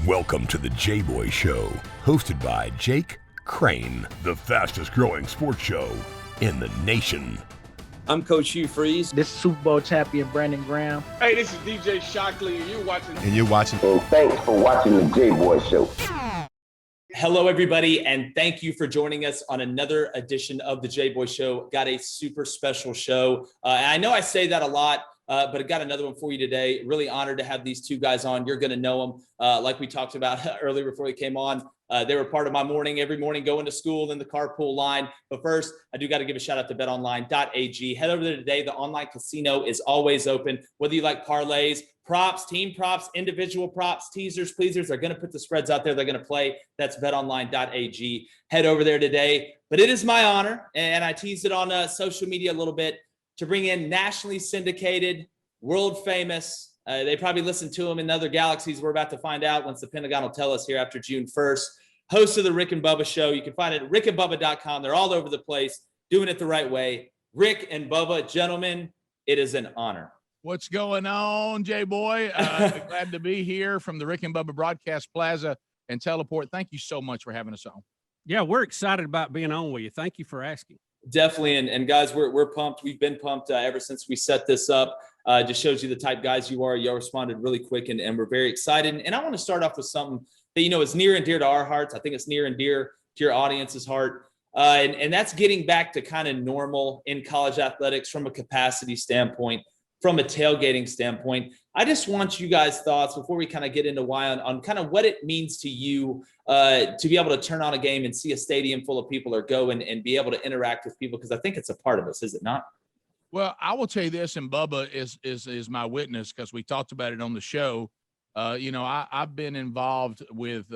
Welcome to the Jboy Show, hosted by Jake Crain, the fastest growing sports show in the nation. I'm Coach Hugh Freeze. This is Super Bowl champion Brandon Graham. Hey, this is DJ Shockley, and you're watching. And thanks for watching the Jboy Show. Hello, everybody, and thank you for joining us on another edition of the Jboy Show. Got a super special show. And I know I say that a lot, but I got another one for you today. Really honored to have these two guys on. You're going to know them. Like we talked about earlier before we came on, they were part of my morning, every morning going to school in the carpool line. But first, I do got to give a shout out to betonline.ag. Head over there today. The online casino is always open. Whether you like parlays, props, team props, individual props, teasers, pleasers, they're going to put the spreads out there. They're going to play. That's betonline.ag. Head over there today. But it is my honor, and I teased it on social media a little bit, to bring in nationally syndicated, world famous. They probably listen to him in other galaxies. We're about to find out once the Pentagon will tell us here after June 1st. Host of the Rick and Bubba Show. You can find it at rickandbubba.com. They're all over the place, doing it the right way. Rick and Bubba, gentlemen, it is an honor. What's going on, Jboy? Glad to be here from the Rick and Bubba Broadcast Plaza and Teleport. Thank you so much for having us on. Yeah, we're excited about being on with you. Thank you for asking. Definitely. And guys, we're pumped. We've been pumped ever since we set this up. Just shows you the type guys you are. You responded really quick, and we're very excited. And I want to start off with something that, you know, is near and dear to our hearts. I think it's near and dear to your audience's heart. And that's getting back to kind of normal in college athletics from a capacity standpoint, from a tailgating standpoint. I just want you guys' thoughts before we kind of get into why on kind of what it means to you to be able to turn on a game and see a stadium full of people, or go and be able to interact with people, because I think it's a part of us, is it not? Well, I will tell you this, and Bubba is my witness, because we talked about it on the show. I've been involved with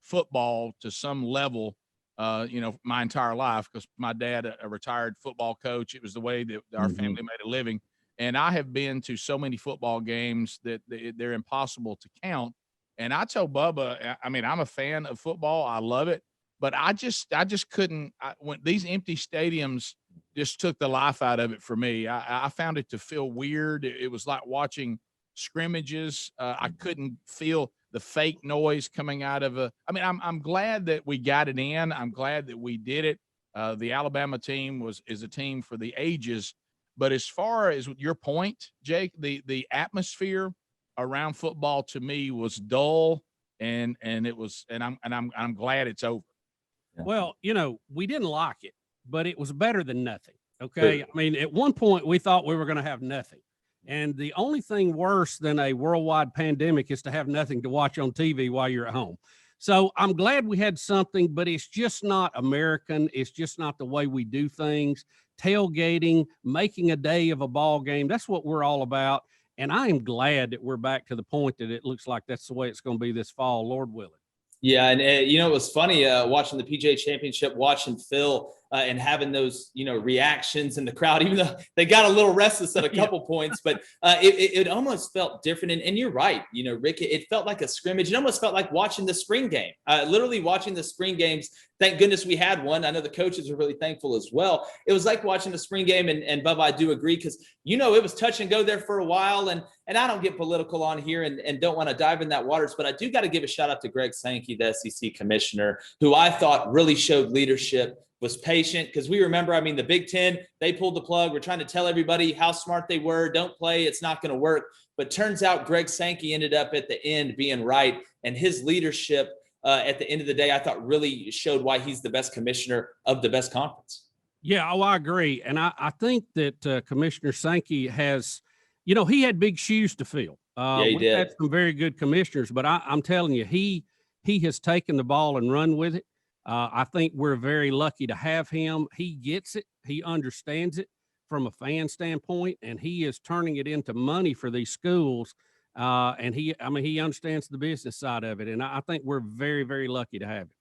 football to some level, my entire life, because my dad, a retired football coach. It was the way that our family made a living. And I have been to so many football games that they're impossible to count. And I told Bubba, I mean, I'm a fan of football. I love it. But I just couldn't. When these empty stadiums just took the life out of it for me. I found it to feel weird. It was like watching scrimmages. I couldn't feel the fake noise coming out of I'm glad that we got it in. I'm glad that we did it. The Alabama team is a team for the ages. But as far as your point, Jake, the atmosphere around football to me was dull, and I'm glad it's over. Yeah. Well, we didn't like it, but it was better than nothing. Okay. I mean, at one point we thought we were going to have nothing. And the only thing worse than a worldwide pandemic is to have nothing to watch on TV while you're at home. So I'm glad we had something, but it's just not American. It's just not the way we do things. Tailgating, making a day of a ball game. That's what we're all about. And I am glad that we're back to the point that it looks like that's the way it's going to be this fall, Lord willing. Yeah. And it was funny watching the PGA Championship, watching Phil and having those, reactions in the crowd, even though they got a little restless at a couple points, but it almost felt different. And you're right, Rick, it felt like a scrimmage. It almost felt like watching the spring game, literally watching the spring games. Thank goodness we had one. I know the coaches are really thankful as well. It was like watching the spring game, and Bubba, I do agree, because, it was touch and go there for a while. And I don't get political on here and don't want to dive in that waters, but I do got to give a shout out to Greg Sankey, the SEC commissioner, who I thought really showed leadership, was patient, because we remember, the Big Ten, they pulled the plug. We're trying to tell everybody how smart they were. Don't play. It's not going to work. But turns out Greg Sankey ended up at the end being right. And his leadership at the end of the day, I thought really showed why he's the best commissioner of the best conference. Yeah, I agree. And I think that Commissioner Sankey has, he had big shoes to fill. He did. Had some very good commissioners, but I'm telling you, he has taken the ball and run with it. I think we're very lucky to have him. He gets it. He understands it from a fan standpoint, and he is turning it into money for these schools. And he understands the business side of it. And I think we're very, very lucky to have it.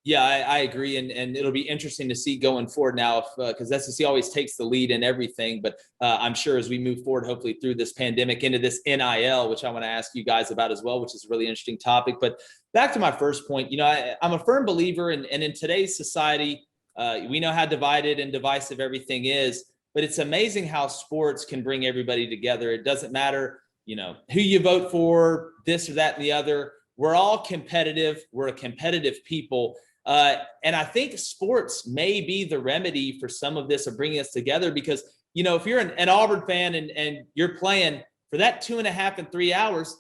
Yeah, I agree. And it'll be interesting to see going forward now, because SEC always takes the lead in everything. But I'm sure as we move forward, hopefully through this pandemic into this NIL, which I want to ask you guys about as well, which is a really interesting topic. But back to my first point, I'm a firm believer in today's society, we know how divided and divisive everything is, but it's amazing how sports can bring everybody together. It doesn't matter, who you vote for, this or that and the other. we're all competitive. We're a competitive people. And I think sports may be the remedy for some of this of bringing us together because, if you're an Auburn fan and you're playing for that 2.5 and 3 hours,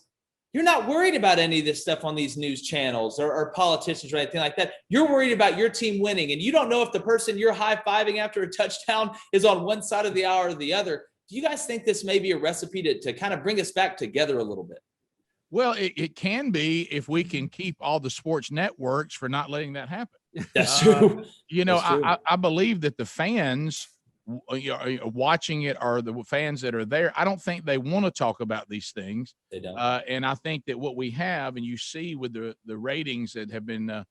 you're not worried about any of this stuff on these news channels or politicians or anything like that. You're worried about your team winning, and you don't know if the person you're high-fiving after a touchdown is on one side of the aisle or the other. Do you guys think this may be a recipe to kind of bring us back together a little bit? Well, it can be if we can keep all the sports networks for not letting that happen. That's true. That's true. I believe that the fans watching it are the fans that are there. I don't think they want to talk about these things. They don't. And I think that what we have, and you see with the ratings that have been,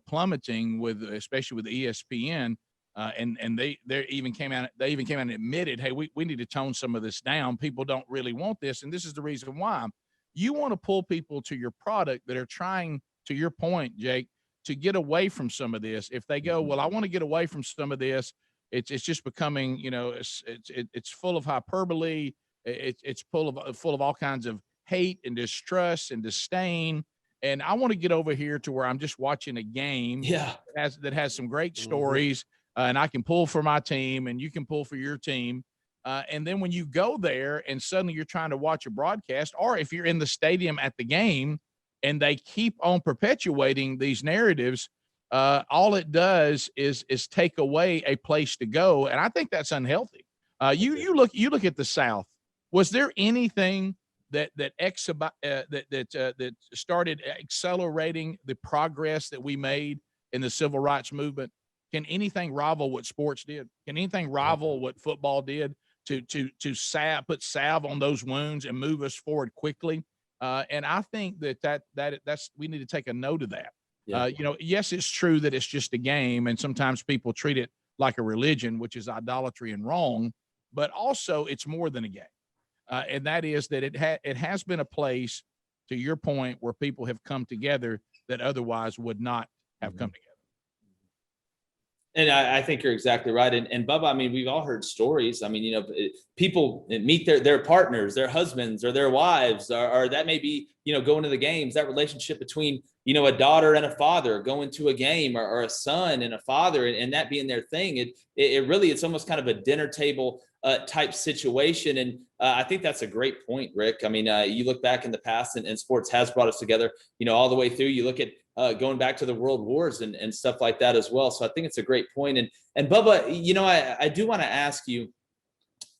plummeting especially with ESPN, and they even came out and admitted, hey, we need to tone some of this down. People don't really want this. And this is the reason why. You want to pull people to your product that are trying, to your point, Jake, to get away from some of this. If they go, well, I want to get away from some of this, it's just becoming, it's full of hyperbole. It's full of all kinds of hate and distrust and disdain. And I want to get over here to where I'm just watching a game that has some great stories, and I can pull for my team and you can pull for your team. And then when you go there and suddenly you're trying to watch a broadcast, or if you're in the stadium at the game and they keep on perpetuating these narratives, all it does is take away a place to go. And I think that's unhealthy. You look at the South. Was there anything that started accelerating the progress that we made in the civil rights movement? Can anything rival what sports did? Can anything rival what football did to put salve on those wounds and move us forward quickly? And I think that's we need to take a note of that. Yeah. Yes, it's true that it's just a game, and sometimes people treat it like a religion, which is idolatry and wrong. But also, it's more than a game, and that is that it has been a place, to your point, where people have come together that otherwise would not have come together. And I think you're exactly right. And Bubba, I mean, we've all heard stories. I mean, people meet their partners, their husbands or their wives, or that may be, going to the games, that relationship between, a daughter and a father going to a game, or a son and a father, and that being their thing. It really, it's almost kind of a dinner table type situation. And I think that's a great point, Rick. I mean, you look back in the past and sports has brought us together, all the way through. You look at going back to the world wars and stuff like that as well. So I think it's a great point. And Bubba, I do want to ask you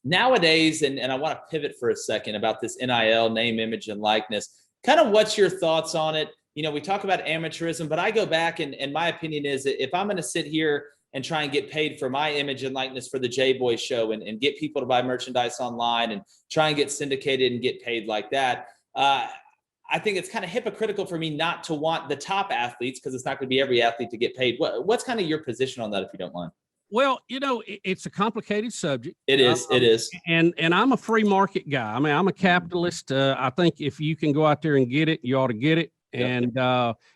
nowadays, and I want to pivot for a second about this NIL, name, image, and likeness. Kind of what's your thoughts on it? We talk about amateurism, but I go back and my opinion is that if I'm going to sit here and try and get paid for my image and likeness for the Jboy Show and get people to buy merchandise online and try and get syndicated and get paid like that, I think it's kind of hypocritical for me not to want the top athletes, because it's not going to be every athlete to get paid. What's kind of your position on that, if you don't mind? Well, it's a complicated subject. It is. It is. And I'm a free market guy. I mean, I'm a capitalist. I think if you can go out there and get it, you ought to get it. And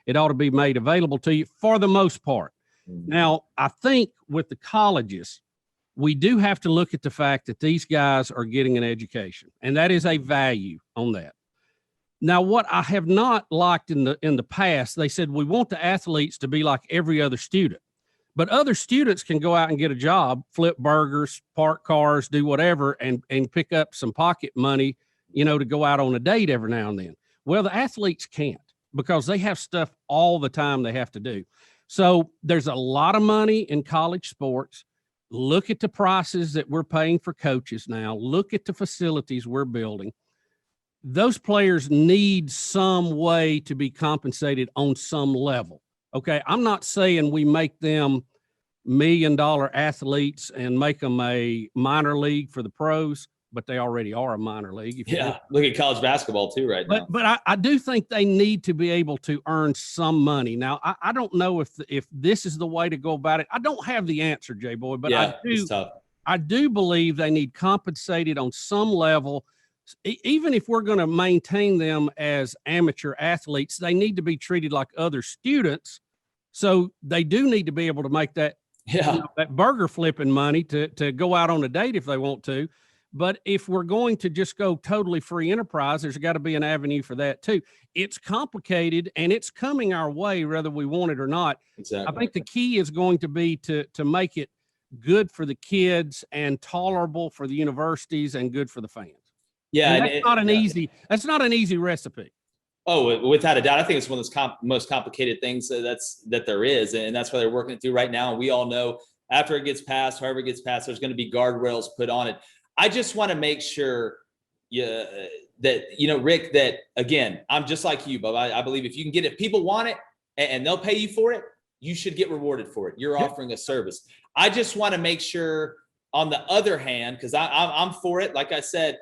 it ought to be made available to you for the most part. Mm-hmm. Now, I think with the colleges, we do have to look at the fact that these guys are getting an education, and that is a value on that. Now, what I have not liked in the past, they said we want the athletes to be like every other student, but other students can go out and get a job, flip burgers, park cars, do whatever, and pick up some pocket money, to go out on a date every now and then. Well, the athletes can't, because they have stuff all the time they have to do. So there's a lot of money in college sports. Look at the prices that we're paying for coaches now. Look at the facilities we're building. Those players need some way to be compensated on some level. Okay, I'm not saying we make them $1 million athletes and make them a minor league for the pros, but they already are a minor league. Look at college basketball too right now. But I do think they need to be able to earn some money. Now, I don't know if this is the way to go about it. I don't have the answer, Jboy, but it's tough. I do believe they need compensated on some level. Even if we're going to maintain them as amateur athletes, they need to be treated like other students. So they do need to be able to make that, that burger flipping money to go out on a date if they want to. But if we're going to just go totally free enterprise, there's got to be an avenue for that too. It's complicated and it's coming our way, whether we want it or not. Exactly. I think the key is going to be to make it good for the kids and tolerable for the universities and good for the fans. Yeah. And that's not an easy recipe. Oh, without a doubt. I think it's one of those most complicated things that there is. And that's why they're working it through right now. And we all know after it gets passed, however it gets passed, there's going to be guardrails put on it. I just want to make sure that, Rick, that again, I'm just like you, Bubba. I believe if you can get it, people want it and they'll pay you for it, you should get rewarded for it. You're offering a service. I just want to make sure on the other hand, because I'm for it, like I said,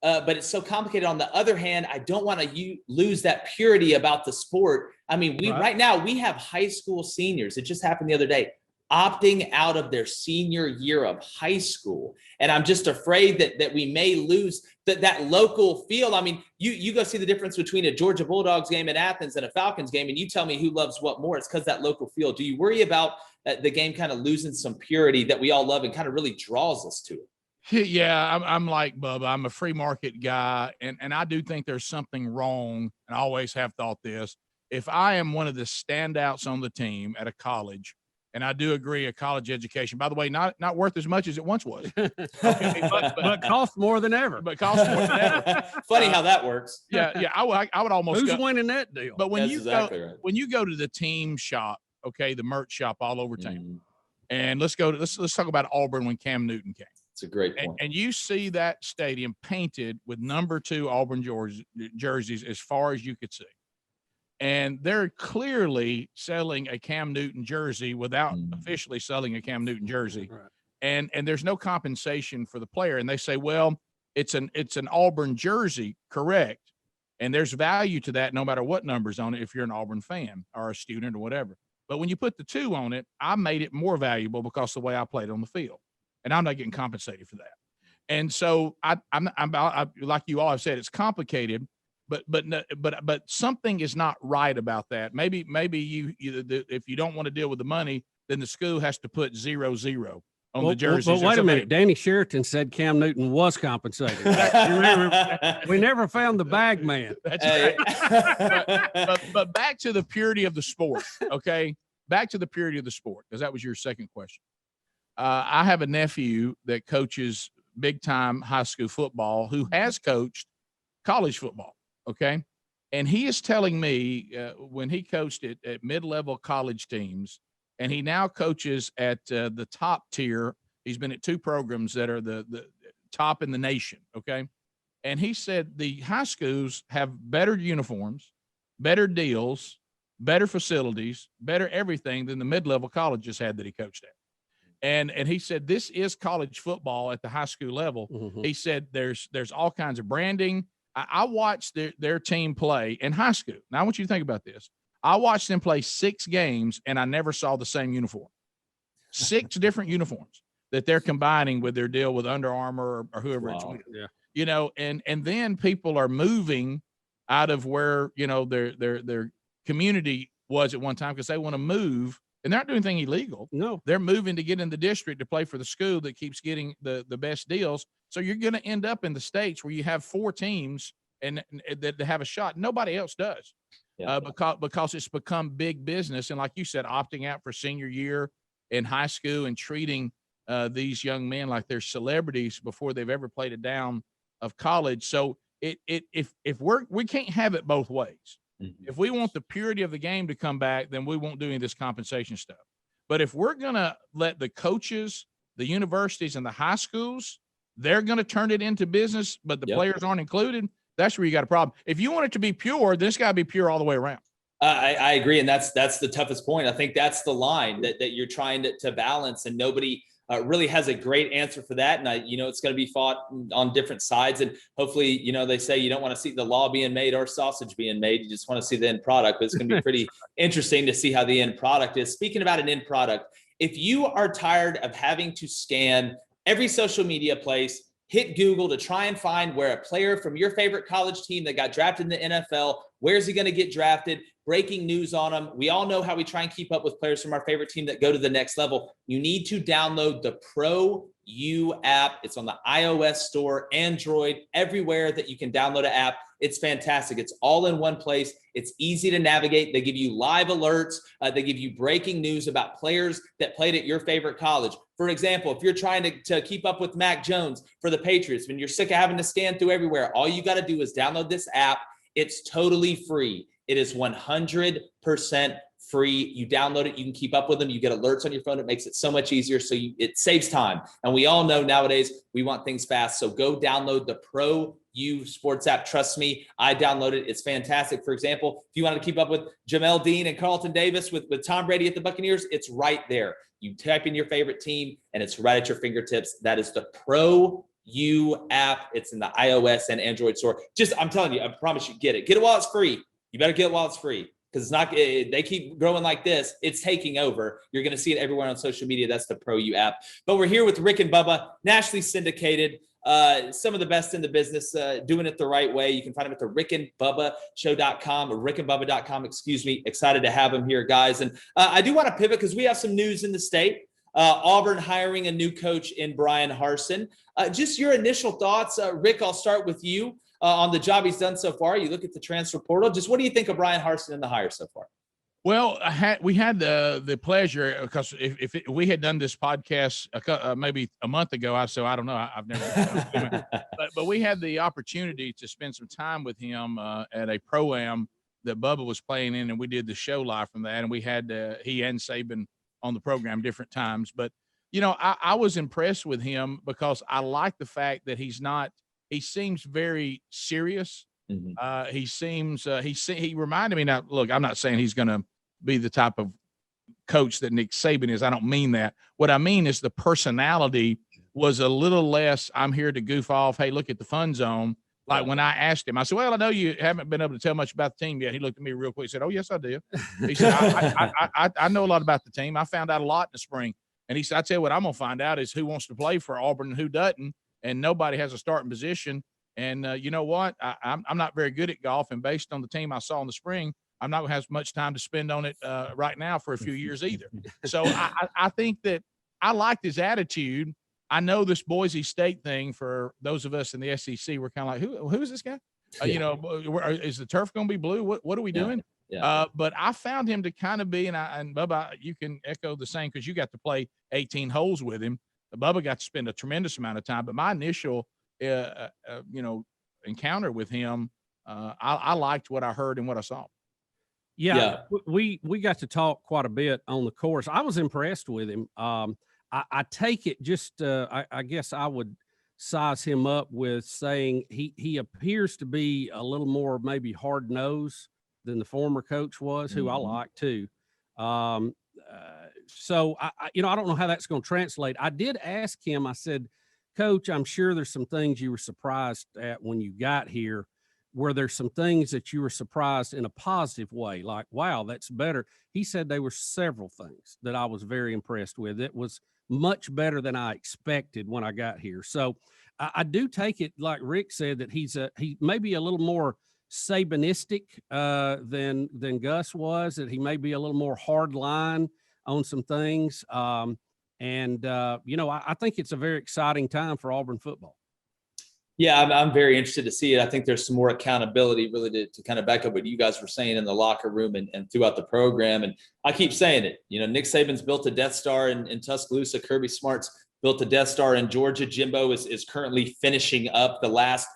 but it's so complicated. On the other hand, I don't want to lose that purity about the sport. I mean, right now we have high school seniors. It just happened the other day, opting out of their senior year of high school. And I'm just afraid that we may lose that local feel. I mean, you go see the difference between a Georgia Bulldogs game in Athens and a Falcons game, and you tell me who loves what more. It's because that local feel. Do you worry about the game kind of losing some purity that we all love and kind of really draws us to it? Yeah, I'm like Bubba. I'm a free market guy, and I do think there's something wrong, and I always have thought this. If I am one of the standouts on the team at a college, and I do agree, a college education, by the way, not worth as much as it once was. Okay, but costs more than ever. But costs more than ever. Funny how that works. Yeah. I would almost. Who's winning that deal? But when right. when you go to the team shop, okay, the merch shop all over town, and let's talk about Auburn when Cam Newton came. It's a great point. And you see that stadium painted with number 2 Auburn jerseys as far as you could see. And they're clearly selling a Cam Newton jersey without officially selling a Cam Newton jersey. Right. And there's no compensation for the player. And they say, well, it's an Auburn jersey, correct. And there's value to that no matter what number's on it if you're an Auburn fan or a student or whatever. But when you put the 2 on it, I made it more valuable because of the way I played on the field. And I'm not getting compensated for that. And so I'm like you all have said, it's complicated, but something is not right about that. Maybe you if you don't want to deal with the money, then the school has to put 0-0 on the jerseys. But wait a minute. Danny Sheraton said Cam Newton was compensated. We never found the bag man. That's right. but back to the purity of the sport, okay? Back to the purity of the sport, because that was your second question. I have a nephew that coaches big-time high school football who has coached college football, okay? And he is telling me when he coached at mid-level college teams, and he now coaches at the top tier. He's been at 2 programs that are the top in the nation, okay? And he said the high schools have better uniforms, better deals, better facilities, better everything than the mid-level colleges had that he coached at. And he said, this is college football at the high school level. Mm-hmm. He said, there's all kinds of branding. I watched their team play in high school. Now I want you to think about this. I watched them play 6 games and I never saw the same uniform. 6 different uniforms that they're combining with their deal with Under Armour or whoever it's with. Yeah. And then people are moving out of where, their community was at one time because they want to move. And they're not doing anything illegal. No, they're moving to get in the district to play for the school that keeps getting the best deals. So you're going to end up in the States where you have 4 teams and that have a shot. Nobody else does because it's become big business. And like you said, opting out for senior year in high school and treating these young men like they're celebrities before they've ever played a down of college. So if we can't have it both ways. If we want the purity of the game to come back, then we won't do any of this compensation stuff. But if we're going to let the coaches, the universities, and the high schools, they're going to turn it into business, but the players aren't included, that's where you got a problem. If you want it to be pure, then it's got to be pure all the way around. I agree, and that's the toughest point. I think that's the line that you're trying to balance, and nobody really has a great answer for that. And it's going to be fought on different sides. And hopefully, they say you don't want to see the law being made or sausage being made. You just want to see the end product. But it's going to be pretty interesting to see how the end product is. Speaking about an end product, if you are tired of having to scan every social media place, hit Google to try and find where a player from your favorite college team that got drafted in the NFL, where's he going to get drafted, breaking news on him. We all know how we try and keep up with players from our favorite team that go to the next level. You need to download the Pro U app. It's on the iOS store, Android, everywhere that you can download an app. It's fantastic. It's all in one place. It's easy to navigate. They give you live alerts. They give you breaking news about players that played at your favorite college. For example, if you're trying to keep up with Mac Jones for the Patriots, when you're sick of having to scan through everywhere, all you got to do is download this app. It's totally free. It is 100% free. You download it. You can keep up with them. You get alerts on your phone. It makes it so much easier. So it saves time. And we all know nowadays we want things fast. So go download the Pro U Sports app. Trust me, I downloaded it. It's fantastic. For example, if you want to keep up with Jamel Dean and Carlton Davis with Tom Brady at the Buccaneers, it's right there. You type in your favorite team and it's right at your fingertips. That is the Pro U app. It's in the iOS and Android store. I'm telling you, I promise you, get it. Get it while it's free. You better get it while it's free, because it's not. They keep growing like this. It's taking over. You're going to see it everywhere on social media. That's the Pro U app. But we're here with Rick and Bubba, nationally syndicated. Some of the best in the business, doing it the right way. You can find them at the rickandbubbashow.com or rickandbubba.com. Excuse me. Excited to have them here, guys. And I do want to pivot because we have some news in the state. Auburn hiring a new coach in Brian Harsin. Just your initial thoughts, Rick. I'll start with you. On the job he's done so far. You look at the transfer portal. Just what do you think of Brian Harsin and the hire so far? Well, we had the pleasure, because if we had done this podcast maybe a month ago, I don't know. I've never, but we had the opportunity to spend some time with him at a pro-am that Bubba was playing in, and we did the show live from that. And we had he and Saban on the program different times. But I was impressed with him because I like the fact that he seems very serious. Mm-hmm. He reminded me. Now, look, I'm not saying he's going to be the type of coach that Nick Saban is. I don't mean that. What I mean is the personality was a little less, I'm here to goof off. Hey, look at the fun zone. Like when I asked him, I said, well, I know you haven't been able to tell much about the team yet. He looked at me real quick. He said, oh, yes, I do. He said, I know a lot about the team. I found out a lot in the spring. And he said, I tell you what I'm going to find out is who wants to play for Auburn and who doesn't. And nobody has a starting position. And you know what? I'm not very good at golf. And based on the team I saw in the spring, I'm not going to have much time to spend on it right now for a few years either. So I think that I liked his attitude. I know this Boise State thing, for those of us in the SEC, we're kind of like, who is this guy? Is the turf going to be blue? What are we doing? Yeah. But I found him to kind of be, and Bubba, you can echo the same because you got to play 18 holes with him. Bubba got to spend a tremendous amount of time, but my initial, encounter with him, I liked what I heard and what I saw. Yeah. We got to talk quite a bit on the course. I was impressed with him. I take it just, I guess I would size him up with saying he appears to be a little more maybe hard nosed than the former coach was, who I like too. So I don't know how that's going to translate. I did ask him, I said, Coach, I'm sure there's some things you were surprised at when you got here. Were there some things that you were surprised in a positive way? Like, wow, that's better. He said there were several things that I was very impressed with. It was much better than I expected when I got here. So I do take it, like Rick said, that he may be a little more Sabanistic than Gus was, that he may be a little more hard line on some things. I think it's a very exciting time for Auburn football. Yeah, I'm very interested to see it. I think there's some more accountability really to kind of back up what you guys were saying in the locker room and throughout the program. And I keep saying it, Nick Saban's built a Death Star in Tuscaloosa. Kirby Smart's built a Death Star in Georgia. Jimbo is currently finishing up the last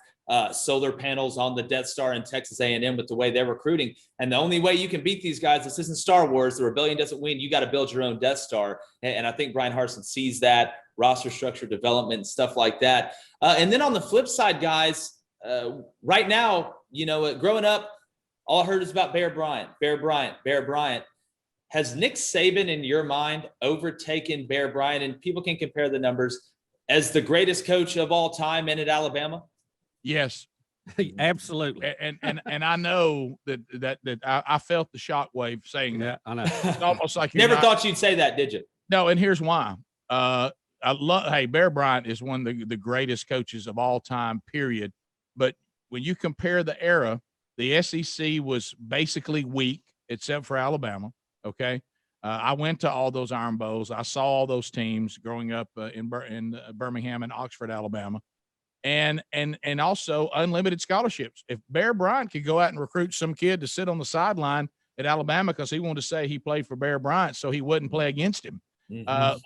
solar panels on the Death Star in Texas A&M with the way they're recruiting. And the only way you can beat these guys, this isn't Star Wars. The rebellion doesn't win. You got to build your own Death Star. And I think Brian Harsin sees that, roster structure development and stuff like that. And then on the flip side, guys, right now, growing up, all I heard is about Bear Bryant. Has Nick Saban, in your mind, overtaken Bear Bryant? And people can compare the numbers as the greatest coach of all time in at Alabama. Yes, absolutely. And I know that I felt the shockwave saying that. I know. It's almost like never thought you'd say that, did you? No, and here's why. I love. Hey, Bear Bryant is one of the greatest coaches of all time. Period. But when you compare the era, the SEC was basically weak except for Alabama. Okay. I went to all those Iron Bowls. I saw all those teams growing up in Birmingham and Oxford, Alabama, and also unlimited scholarships. If Bear Bryant could go out and recruit some kid to sit on the sideline at Alabama because he wanted to say he played for Bear Bryant so he wouldn't play against him.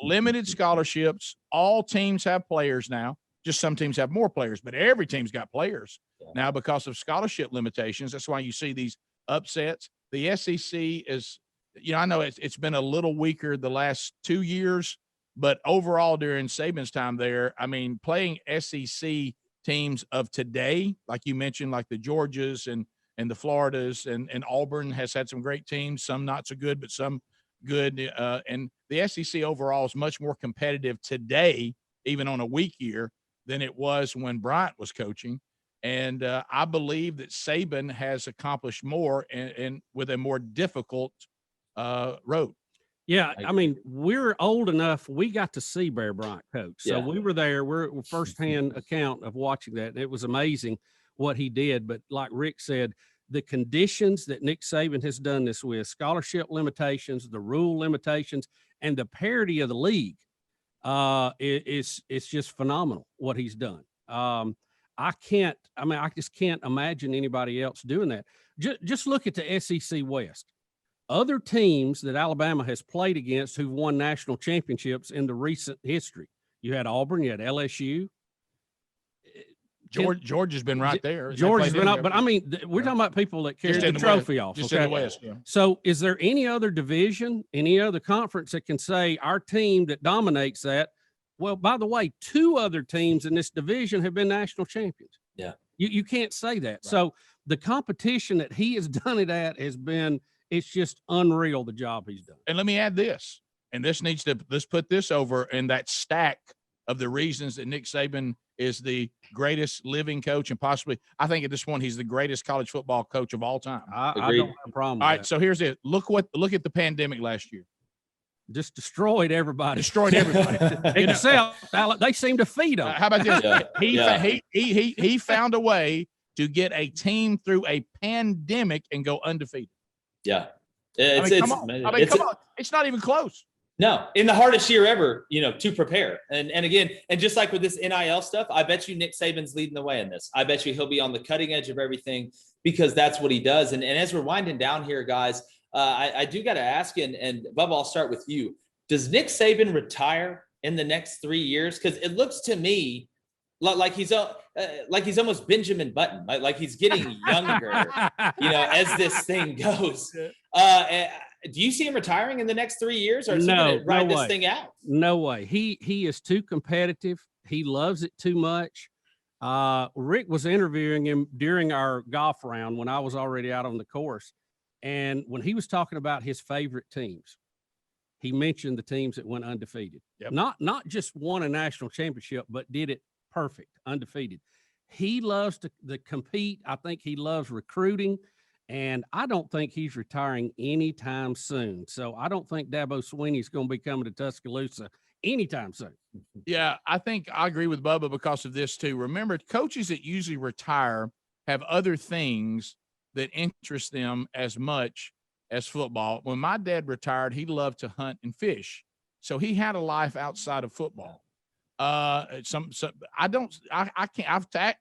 Limited scholarships. All teams have players now. Just some teams have more players, but every team's got players now because of scholarship limitations. That's why you see these upsets. The SEC is, I know it's been a little weaker the last 2 years, but overall during Saban's time there, I mean, playing SEC teams of today, like you mentioned, like the Georgias and the Floridas and Auburn has had some great teams, some not so good, but some good. And the SEC overall is much more competitive today, even on a weak year, than it was when Bryant was coaching. And I believe that Saban has accomplished more and with a more difficult road. Yeah, I mean, we're old enough. We got to see Bear Bryant coach, so we were there. We're firsthand account of watching that, and it was amazing what he did. But like Rick said, the conditions that Nick Saban has done this with, scholarship limitations, the rule limitations, and the parity of the league, it's just phenomenal what he's done. I just can't imagine anybody else doing that. Just look at the SEC West. Other teams that Alabama has played against who've won national championships in the recent history. You had Auburn, you had LSU. Georgia's been right there. Georgia's been up, but I mean, we're talking about people that carry the trophy off. Just in the West. Yeah. So is there any other division, any other conference that can say our team that dominates that? Well, by the way, 2 other teams in this division have been national champions. Yeah. You can't say that. Right. So the competition that he has done it at has been, it's just unreal, the job he's done. And let me add this, and let's put this over in that stack of the reasons that Nick Saban is the greatest living coach and possibly, I think at this point, he's the greatest college football coach of all time. I don't have a problem with All right, that. so here's it. Look at the pandemic last year. Just destroyed everybody. Except they seem to feed them. How about this? He found a way to get a team through a pandemic and go undefeated. Yeah. Come on. It's not even close. No, in the hardest year ever, to prepare. And again, and just like with this NIL stuff, I bet you Nick Saban's leading the way in this. I bet you he'll be on the cutting edge of everything because that's what he does. And as we're winding down here, guys, I do got to ask you, and Bubba, I'll start with you. Does Nick Saban retire in the next 3 years? Because it looks to me like he's almost Benjamin Button, like he's getting younger, as this thing goes. Do you see him retiring in the next 3 years, or is he going to ride this thing out? No way. He is too competitive. He loves it too much. Rick was interviewing him during our golf round when I was already out on the course. And when he was talking about his favorite teams, he mentioned the teams that went undefeated. Yep. Not just won a national championship, but did it perfect, undefeated. He loves to compete. I think he loves recruiting. And I don't think he's retiring anytime soon. So I don't think Dabo Swinney's going to be coming to Tuscaloosa anytime soon. Yeah, I think I agree with Bubba because of this too. Remember, coaches that usually retire have other things that interest them as much as football. When my dad retired, he loved to hunt and fish. So he had a life outside of football. I can't,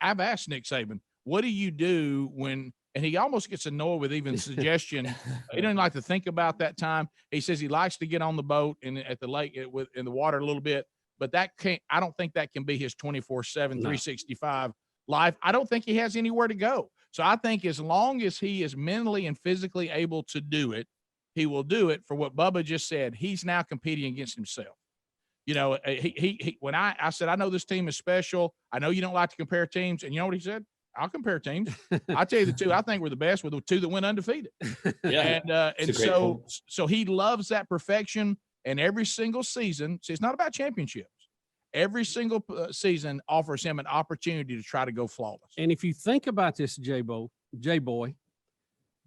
I've asked Nick Saban, what do you do when, and he almost gets annoyed with even suggestion. He doesn't like to think about that time. He says he likes to get on the boat and at the lake in the water a little bit, but I don't think that can be his 24/7, 365 life. I don't think he has anywhere to go. So I think as long as he is mentally and physically able to do it, he will do it. For what Bubba just said, he's now competing against himself. When I said, I know this team is special. I know you don't like to compare teams. And you know what he said? I'll compare teams. I'll tell you the 2 I think were the best were the 2 that went undefeated. Yeah. And so he loves that perfection. And every single season, see, it's not about championships. Every single season offers him an opportunity to try to go flawless. And if you think about this, J-Boy,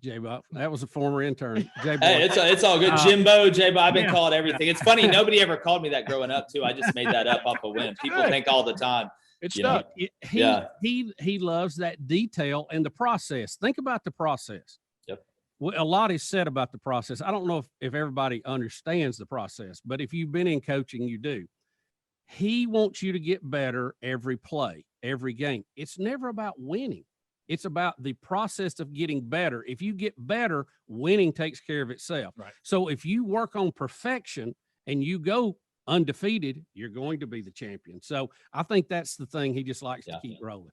J-Bob. That was a former intern. J-Boy. Hey, it's all good. Jimbo, J-Bob, I've been yeah. called everything. It's funny. Nobody ever called me that growing up, too. I just made that up off a whim. People think all the time. It's you know. stuck. He loves that detail and the process. Think about the process. Yep. Well, a lot is said about the process. I don't know if everybody understands the process, but if you've been in coaching, you do. He wants you to get better every play, every game. It's never about winning. It's about the process of getting better. If you get better, winning takes care of itself. Right. So if you work on perfection and you go undefeated, you're going to be the champion. So I think that's the thing he just likes to keep rolling.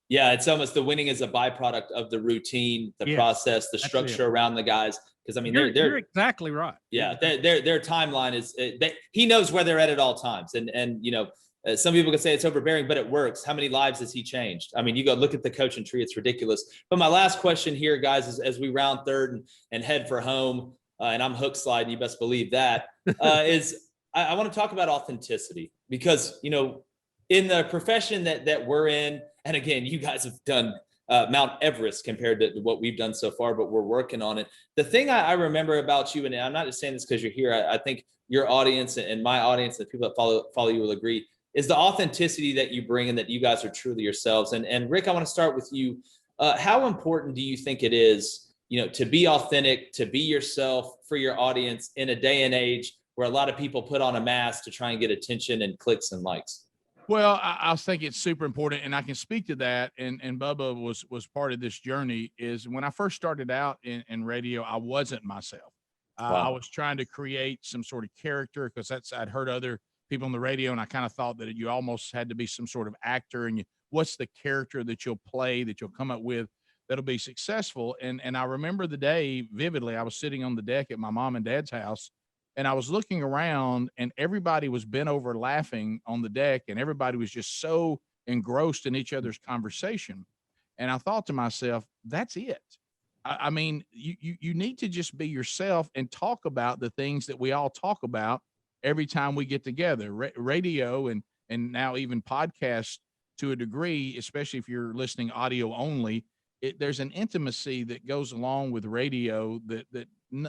Yeah, it's almost the winning is a byproduct of the routine, the process, the structure around the guys. Because I mean, you're exactly right. Yeah, their timeline is he knows where they're at all times, and you know, some people can say it's overbearing, but it works. How many lives has he changed? I mean, you go look at the coaching tree; it's ridiculous. But my last question here, guys, is as we round third and head for home, and I'm hook sliding, you best believe that. Is I want to talk about authenticity because you know, in the profession that we're in, and again, you guys have done Mount Everest compared to what we've done so far, but we're working on it. The thing I remember about you, and I'm not just saying this because you're here, I think your audience and my audience, the people that follow you will agree, is the authenticity that you bring and that you guys are truly yourselves. And Rick, I want to start with you. How important do you think it is, you know, to be authentic, to be yourself for your audience in a day and age where a lot of people put on a mask to try and get attention and clicks and likes? Well, I think it's super important, and I can speak to that. And Bubba was part of this journey. Is when I first started out in radio, I wasn't myself. I was trying to create some sort of character because I'd heard other people on the radio, and I kind of thought that you almost had to be some sort of actor. And what's the character that you'll play, that you'll come up with that'll be successful? And I remember the day vividly. I was sitting on the deck at my mom and dad's house. And I was looking around and everybody was bent over laughing on the deck and everybody was just so engrossed in each other's conversation. And I thought to myself, that's it. I mean, you need to just be yourself and talk about the things that we all talk about every time we get together. Radio and now even podcasts to a degree, especially if you're listening audio only, there's an intimacy that goes along with radio that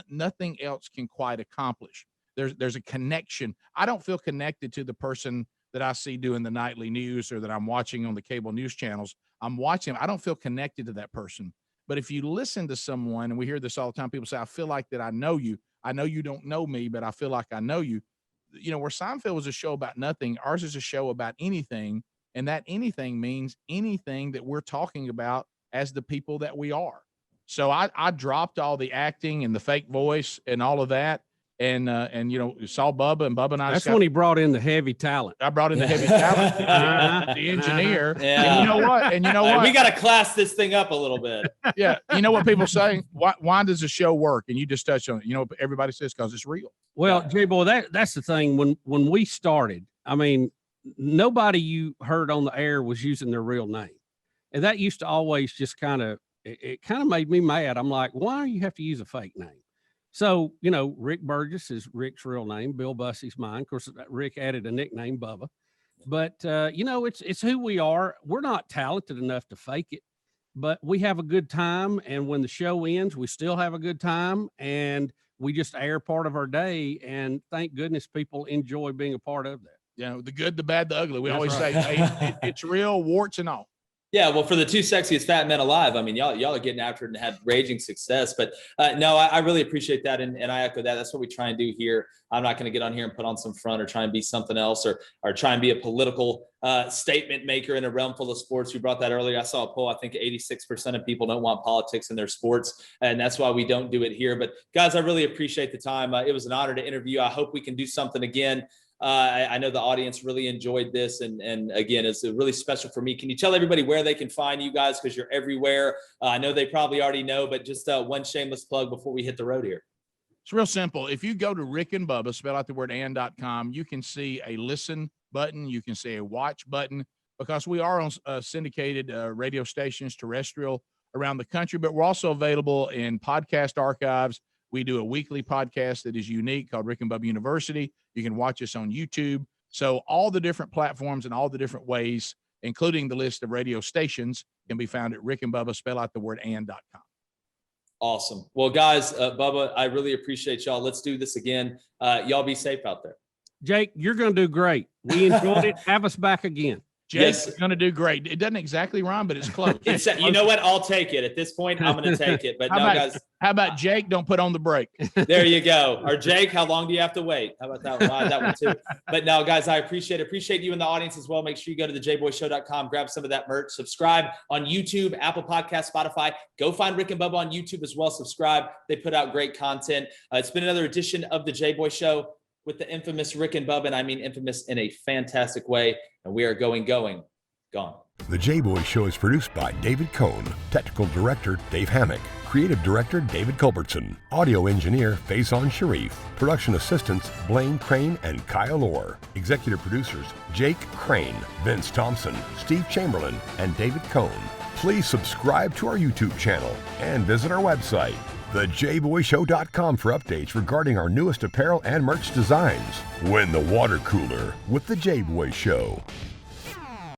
nothing else can quite accomplish. There's a connection. I don't feel connected to the person that I see doing the nightly news or that I'm watching on the cable news channels. I'm watching them. I don't feel connected to that person. But if you listen to someone, and we hear this all the time, people say, I feel like that I know you. I know you don't know me, but I feel like I know you. You know, where Seinfeld was a show about nothing, ours is a show about anything. And that anything means anything that we're talking about as the people that we are. So I dropped all the acting and the fake voice and all of that. And you know, saw Bubba and I. That's when he brought in the heavy talent. I brought in the heavy talent, the engineer. Yeah. And you know what? And you know what? We got to class this thing up a little bit. Yeah. You know what people say? Why does the show work? And you just touched on it. You know, everybody says because it's real. Well, J-Boy, that's the thing. When we started, I mean, nobody you heard on the air was using their real name. And that used to always just it kind of made me mad. I'm like, why do you have to use a fake name? So, you know, Rick Burgess is Rick's real name. Bill Bussey's mine. Of course, Rick added a nickname, Bubba. But, you know, it's who we are. We're not talented enough to fake it, but we have a good time. And when the show ends, we still have a good time. And we just air part of our day. And thank goodness people enjoy being a part of that. You know, the good, the bad, the ugly. We That's always right. say, hey, it's real, warts and all. Yeah, well, for the two sexiest fat men alive, I mean, y'all are getting after it and had raging success. But no, I really appreciate that, and I echo that. That's what we try and do here. I'm not going to get on here and put on some front or try and be something else or try and be a political statement maker in a realm full of sports. We brought that earlier. I saw a poll. I think 86% of people don't want politics in their sports, and that's why we don't do it here. But guys, I really appreciate the time. It was an honor to interview. I hope we can do something again. I know the audience really enjoyed this. And again, it's really special for me. Can you tell everybody where they can find you guys? Because you're everywhere. I know they probably already know, but just one shameless plug before we hit the road here. It's real simple. If you go to Rick and Bubba, spell out the word and.com, you can see a listen button. You can see a watch button because we are on syndicated radio stations, terrestrial around the country, but we're also available in podcast archives. We do a weekly podcast that is unique called Rick and Bubba University. You can watch us on YouTube. So all the different platforms and all the different ways, including the list of radio stations, can be found at Rick and Bubba, spell out the word and.com. Awesome. Well, guys, Bubba, I really appreciate y'all. Let's do this again. Y'all be safe out there. Jake, you're going to do great. We enjoyed it. Have us back again. Jake's going to do great. It doesn't exactly rhyme, but it's close. You know what? I'll take it. At this point, I'm going to take it. But guys. How about Jake? Don't put on the brake. There you go. Or Jake, how long do you have to wait? How about that one? That one too. But no, guys, I appreciate you in the audience as well. Make sure you go to the jboyshow.com, grab some of that merch, subscribe on YouTube, Apple Podcast, Spotify. Go find Rick and Bubba on YouTube as well. Subscribe. They put out great content. It's been another edition of the Jboy Show with the infamous Rick and Bubba, and I mean infamous in a fantastic way. And we are gone. The Jboy Show is produced by David Cohn, Technical Director Dave Hammock, Creative Director David Culbertson, Audio Engineer Feyzan Shareef, Production Assistants Blaine Crain and Kyle Orr, Executive Producers Jake Crain, Vince Thompson, Steve Chamberlain, and David Cohn. Please subscribe to our YouTube channel and visit our website, thejboyshow.com, for updates regarding our newest apparel and merch designs. Win the water cooler with the Jboy Show.